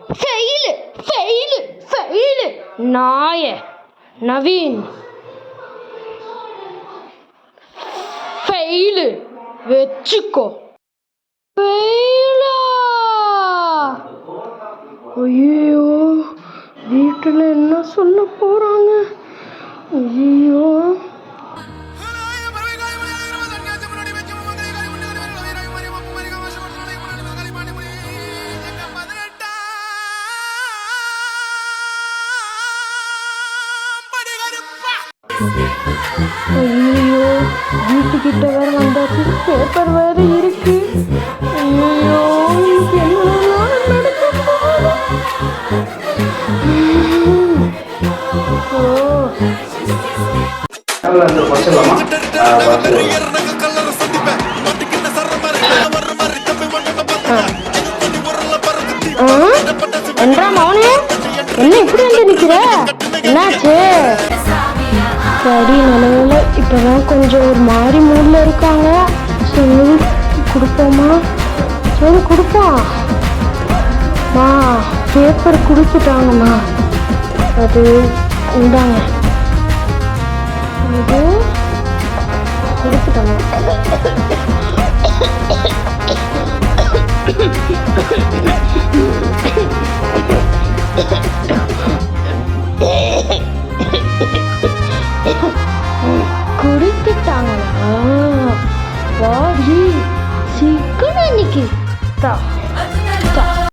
Fail fail fail. நாய Naveen fail வச்சுக்கோ. ஃபெயிலா? ஐயோ, வீட்டில் என்ன சொல்ல போகிறாங்க? ஐயோ, ஐயோ, வீட்டுக்கிட்ட வேற வந்தாச்சு, பேப்பர் வேற இருக்கு. ஐயோ, என்னெல்லாம் நடக்க போகுது? என்றா மௌனே, என்ன இப்படி வந்து நிக்கிற? என்னாச்சு? சரி, நிலவில் இப்போதான் கொஞ்சம் ஒரு மாதிரி மூடில் இருக்காங்க. சரி கொடுப்போமா? சரி கொடுப்போம். மா, பேப்பர் கொடுத்துட்டாங்கம்மா. அது இந்தாங்க, இது கொடுத்துட்டாங்க.